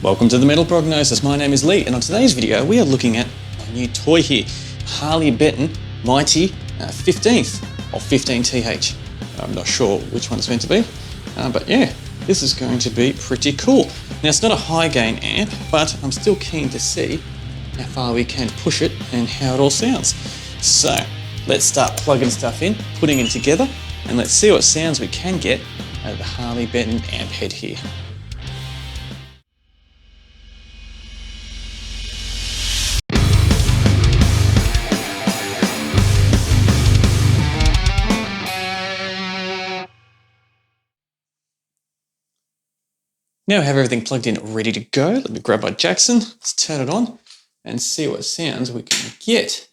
Welcome to the Metal Prognosis. My name is Lee, and on today's video we are looking at a new toy here, Harley Benton Mighty 15th or 15TH. I'm not sure which one it's meant to be, but yeah, this is going to be pretty cool. Now it's not a high gain amp, but I'm still keen to see how far we can push it and how it all sounds. So let's start plugging stuff in, putting it together, and let's see what sounds we can get out of the Harley Benton amp head here. Now I have everything plugged in, ready to go. Let me grab my Jackson, let's turn it on and see what sounds we can get.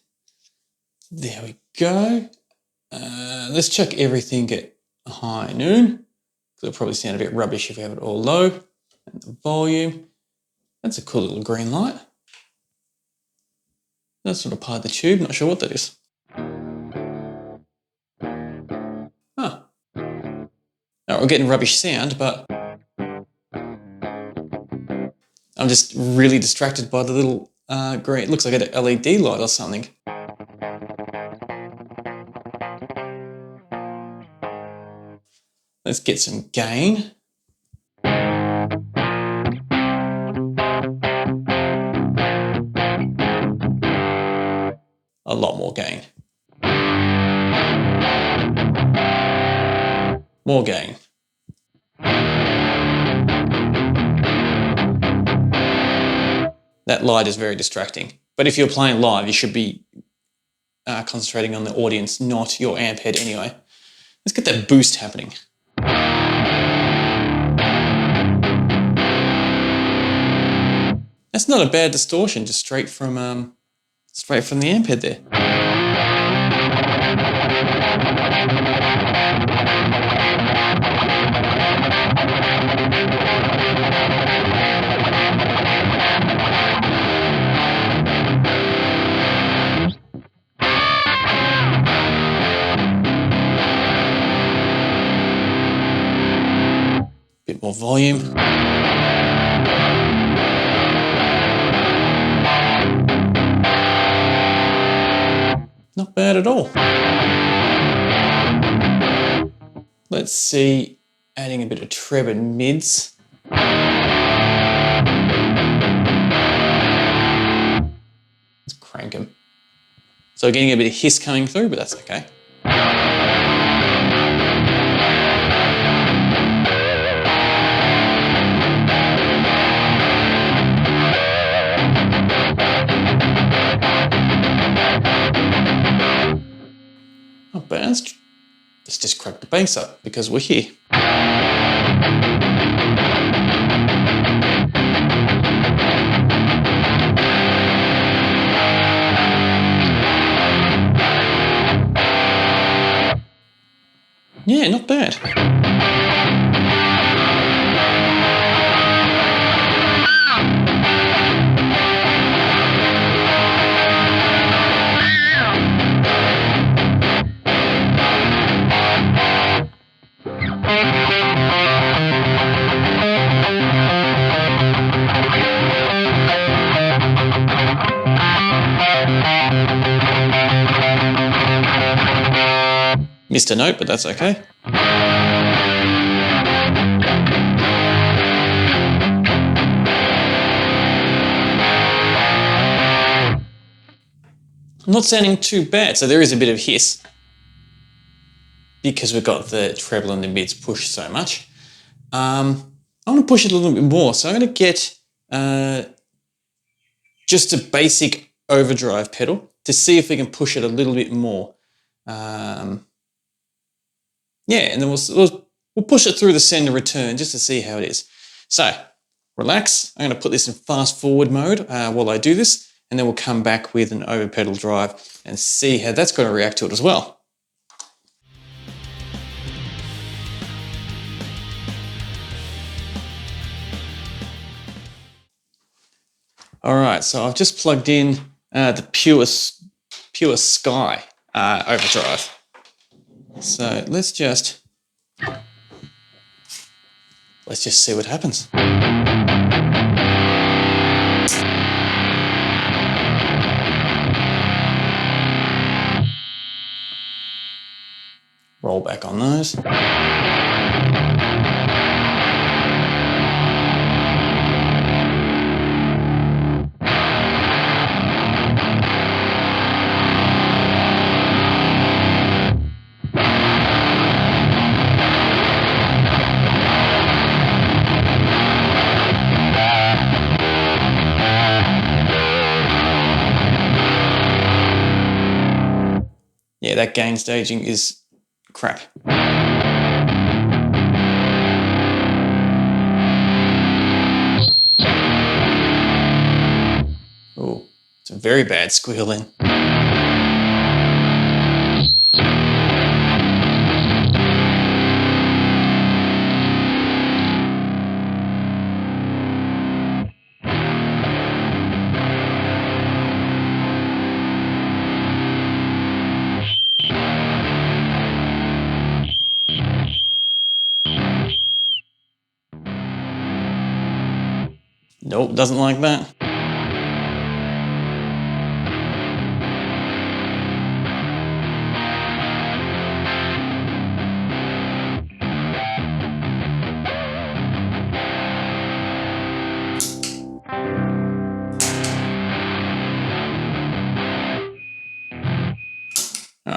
There we go. Let's check everything at high noon, because it'll probably sound a bit rubbish if we have it all low. And the volume, that's a cool little green light. That's sort of part of the tube, not sure what that is. Huh. All right, we're getting rubbish sound, but I'm just really distracted by the little green, it looks like an LED light or something. Let's get some gain. A lot more gain. More gain. That light is very distracting. But if you're playing live, you should be concentrating on the audience, not your amp head anyway. Let's get that boost happening. That's not a bad distortion, just straight from the amp head there. Bit more volume. Not bad at all. Let's see, adding a bit of treb and mids. Let's crank them. So getting a bit of hiss coming through, but that's okay. Not bad. Let's just crack the bass up because we're here. Yeah, not bad. Missed a note, but that's okay. Not sounding too bad, so there is a bit of hiss because we've got the treble and the mids pushed so much. I'm going to push it a little bit more, so I'm going to get just a basic overdrive pedal to see if we can push it a little bit more. Yeah, and then we'll push it through the send and return just to see how it is. So, relax. I'm going to put this in fast forward mode while I do this, and then we'll come back with an over pedal drive and see how that's going to react to it as well. All right, so I've just plugged in the Pure Sky overdrive. So let's just see what happens. those. Yeah, that gain staging is crap. Oh, it's a very bad squeal then. Nope, doesn't like that.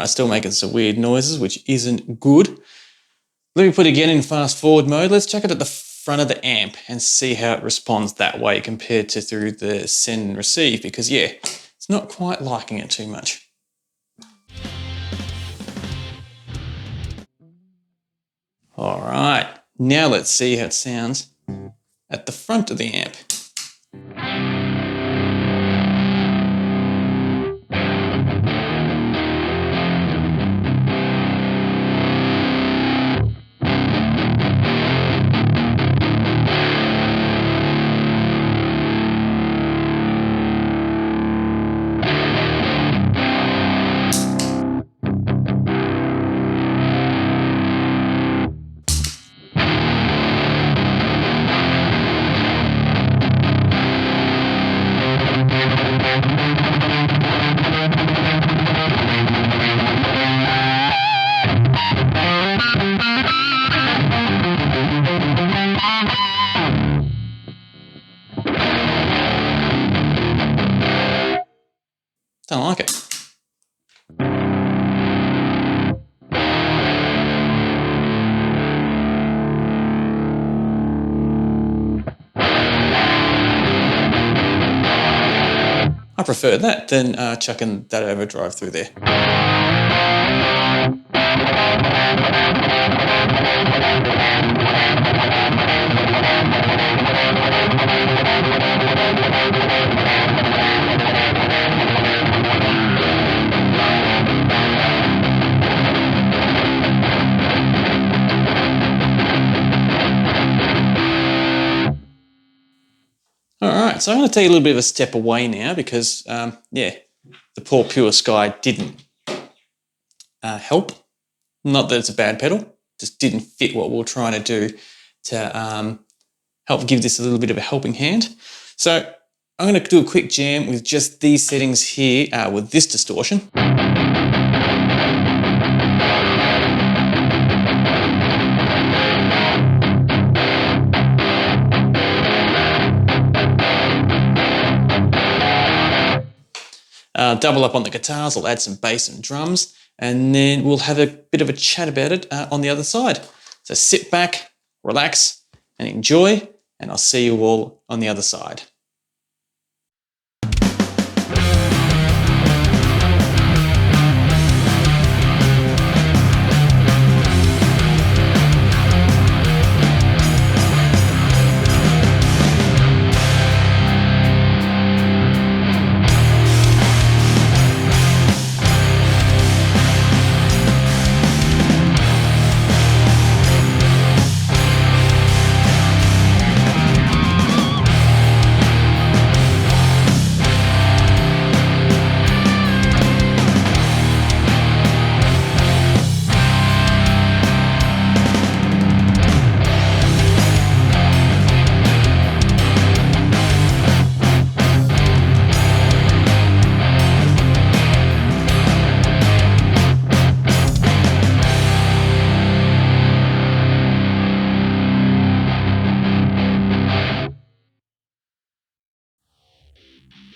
Still making some weird noises, which isn't good. Let me put it again in fast forward mode. Let's check it at the front of the amp and see how it responds that way compared to through the send and receive, because yeah, it's not quite liking it too much. All right, now let's see how it sounds at the front of the amp. Don't like it. I prefer that than chucking that overdrive through there. Alright, so I'm going to take a little bit of a step away now because, yeah, the poor Pure Sky didn't help. Not that it's a bad pedal, just didn't fit what we were trying to do to help give this a little bit of a helping hand. So I'm going to do a quick jam with just these settings here with this distortion. Double up on the guitars, I'll add some bass and drums, and then we'll have a bit of a chat about it on the other side. So sit back, relax, and enjoy, and I'll see you all on the other side.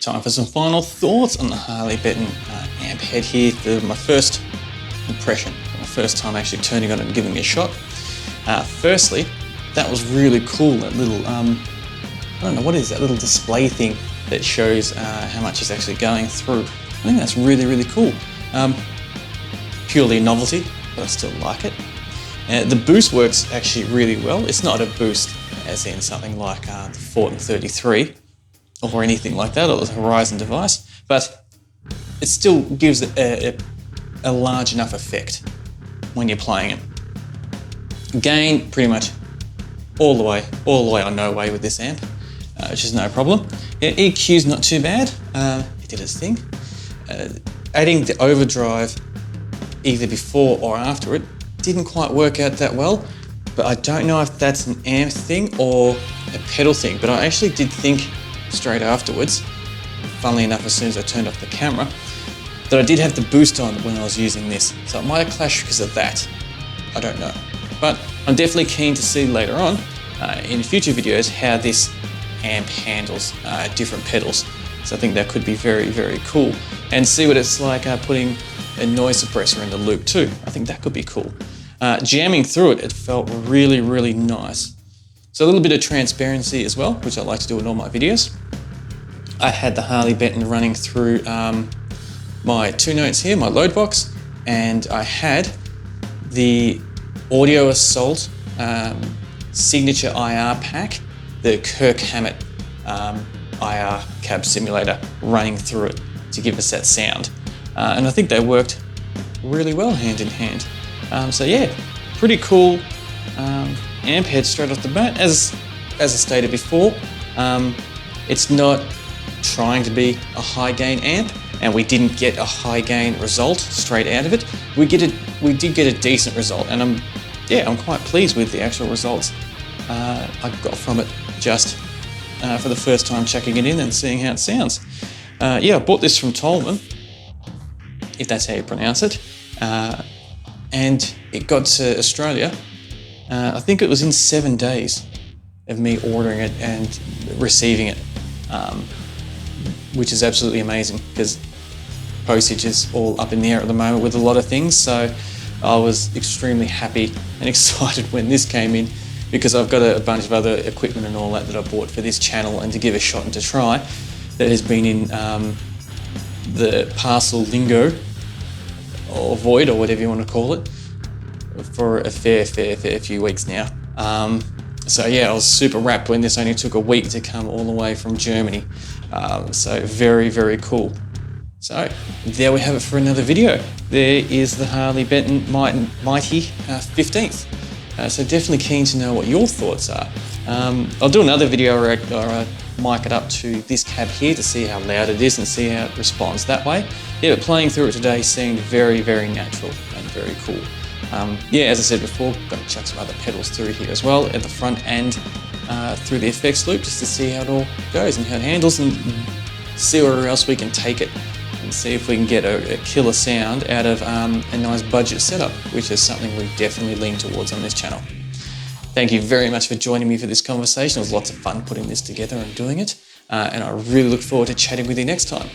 Time for some final thoughts on the Harley Benton amp head here. My first impression, my first time actually turning on it and giving it a shot. Firstly, that was really cool, that little, I don't know, what is that little display thing that shows how much is actually going through. I think that's really, really cool. Purely a novelty, but I still like it. The boost works actually really well. It's not a boost as in something like the Fortin 33 or anything like that, or the Horizon device, but it still gives it a large enough effect when you're playing it. Gain, pretty much all the way or no way with this amp, which is no problem. Yeah, EQ's not too bad, it did its thing. Adding the overdrive either before or after it didn't quite work out that well, but I don't know if that's an amp thing or a pedal thing, but I actually did think straight afterwards, funnily enough as soon as I turned off the camera, that I did have the boost on when I was using this, so it might have clashed because of that. I don't know. But I'm definitely keen to see later on in future videos how this amp handles different pedals. So I think that could be very, very cool. And see what it's like putting a noise suppressor in the loop too. I think that could be cool. Jamming through it, it felt really, really nice. So a little bit of transparency as well, which I like to do in all my videos. I had the Harley Benton running through my 2 notes here, my load box, and I had the Audio Assault Signature IR pack, the Kirk Hammett IR cab simulator running through it to give us that sound. And I think they worked really well hand in hand. So yeah, pretty cool amp head straight off the bat. As I stated before, it's not trying to be a high gain amp, and we didn't get a high gain result straight out of it. We did get a decent result, and I'm quite pleased with the actual results I got from it just for the first time checking it in and seeing how it sounds. Yeah, I bought this from Tolman, if that's how you pronounce it, and it got to Australia. I think it was in 7 days of me ordering it and receiving it, which is absolutely amazing because postage is all up in the air at the moment with a lot of things. So I was extremely happy and excited when this came in, because I've got a bunch of other equipment and all that I bought for this channel and to give a shot and to try that has been in the parcel lingo or void or whatever you want to call it for a fair few weeks now. So yeah, I was super wrapped when this only took a week to come all the way from Germany. So very, very cool. So there we have it for another video. There is the Harley Benton Mighty 15th. So definitely keen to know what your thoughts are. I'll do another video where I mic it up to this cab here to see how loud it is and see how it responds that way. Yeah, but playing through it today seemed very, very natural and very cool. Yeah, as I said before, I'm going to chuck some other pedals through here as well at the front and through the effects loop just to see how it all goes and how it handles, and see where else we can take it and see if we can get a killer sound out of a nice budget setup, which is something we definitely lean towards on this channel. Thank you very much for joining me for this conversation. It was lots of fun putting this together and doing it, and I really look forward to chatting with you next time.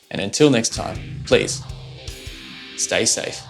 And until next time, please stay safe.